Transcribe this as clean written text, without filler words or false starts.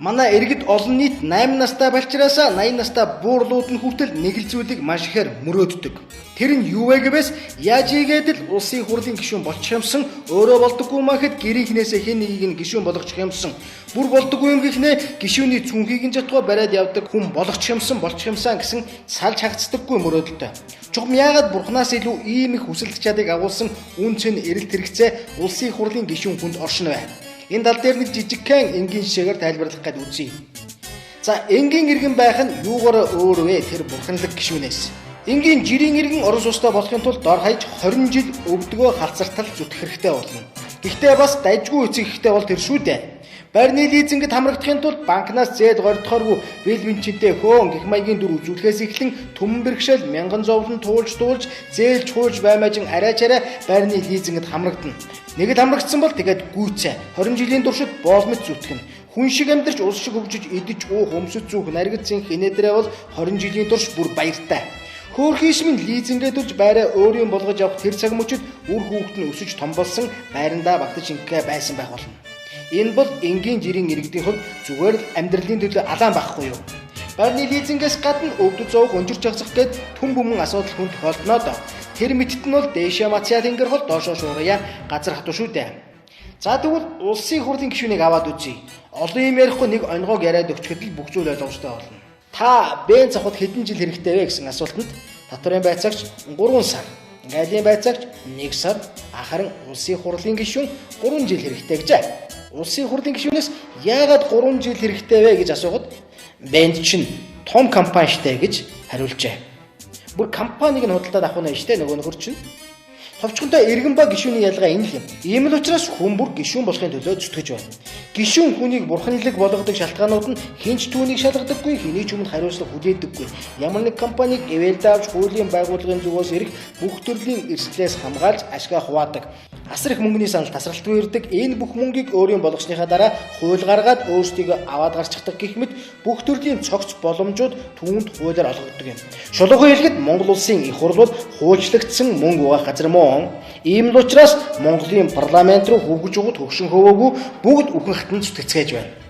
Манай иргэд олон нийт 8 настай болчроос 80 настай буурлууд нь хүртэл нэг л зүйлийг маш ихээр мөрөөддөг. Тэр нь юу вэ гэвээс яаж игээд л улсын хурлын гишүүн болчих юмсан өөрөө болдоггүй махэд гэрийнхнээсээ хэн нэгийг нь гишүүн болгочих юмсан бүр болдоггүй юм гэхнээ гишүүний цүнхийг нь жатгаа бариад явдаг хүн болгочих юмсан болчих юмсан гэсэн салж хагцдаггүй мөрөөдөлтэй. Чухам яагаад бурхнаас илүү ийм их хүсэлт чадыг агуулсан үн цэн эрэлт хэрэгцээ улсын хурлын гишүүн хүнд оршино вэ? Энэ тал дээр нэг жижигхэн энгийн жишээгээр тайлбарлах гээд үзье. За, энгийн иргэн байх нь юугаар өөр вэ? Тэр бурханлаг гишүүнээс. Энгийн жирийн иргэн орон сууцтай болохын тулд дор хаяж 20 жил өвдгөө халзартал зүтгэх хэрэгтэй болно. Гэхдээ бас дайжгүй эцэг хэрэгтэй бол тэр шүү дээ. Байрны лизингэд хамрагдахын тулд банкнаас зээл гордохоргүй бэл бэнчинтэй хөөн гих маягийн дүр үзүүлэхээс эхлэн түмэн бэрхшээл мянган зовлон туулж зээлж хуулж баймажин арайчаараа байрны лизингэд хамрагдана. Нэг л хамрагдсан бол тэгээд гүйцээ 20 жилийн туршид боолмот зүтгэн. Хүн шиг амьдарч улс шиг хөгжиж идэж уух өмсөж зүүх наригдсан хинээдрээ бол 20 жилийн турш бүр баяртай. Хөөрхийшмэн лизингээ дурж байраа өөрийн болгож авах тэр цаг мөчид үр хүүхэд нь өсөж том болсон байрандаа багтаж ингээ байсан байх болно. Энэ бол энгийн жирийн иргэдийн хувьд зүгээр л амьдралын төлөө алаан байхгүй юу? Байрны лизингээс гадна өвдөж зовх өнжирч явцах гээд түн бүмэн асуудал хүн тохиолдноо доо. Тэр мэтэд нь бол дээшээ мацаа тэнгэр хол доошоо шуурья газар хатуу шүү дээ. За тэгвэл улсын хурлын гишүүнийг аваад үзье. Олон юм ярихгүй нэг онгойг яриад өгчөд л бүх зүйл ойлгомжтой болно. Та бенз авахд хэдэн жил хэрэгтэй вэ гэсэн асуултанд татварын байцаагч 3 сар, гайлын байцаагч 1 сар, харин улсын хурлын гишүүн 3 жил хэрэгтэй гэжээ. Улсын хурлын гишүүнээс яагаад 3 жил хэрэгтэй вэ гэж асуухад бенз чинь том компани штэ гэж хариулжээ. Бүр компаниг нь худалдаад авах нь штэ нөгөө нөхөр чинь. Товчхонтой иргэн ба гишүүний ялгаа энэ л юм. Ийм л учраас хүн бүр гишүүн болохын төлөө зүтгэж байна. Гишүүн хүнийг бурханлаг болгодог шалтгаанууд нь хинч түүнийг шалгадаггүй, хэний ч өмнө хариуцлага хүлээдэггүй. Ямар нэг компаниг эвэлдэ авч хуулийн байгууллагын зүгээс ирэх бүх төрлийн эрсдлээс хамгаалж ашгаа хуваадаг. Асар их мөнгөний санал тасралтгүй ирдэг. Энэ бүх мөнгийг өөрийн болгосныхаа дараа хууль гаргаад өөрсдийгөө аваад гарчихдаг гэх мэт бүх төрлийн цогц боломжууд түүнд хуулиар олгогддог юм. Шулуухан хэлэхэд Монгол улсын их хурл бол хуульчлагдсан мөнгө угаах газар мөн. Ийм л учраас Монголын парламент руу хөвгөж угад хөгшин хөвөөгүй бүгд үхэн хатан зүтгэцгээж байна.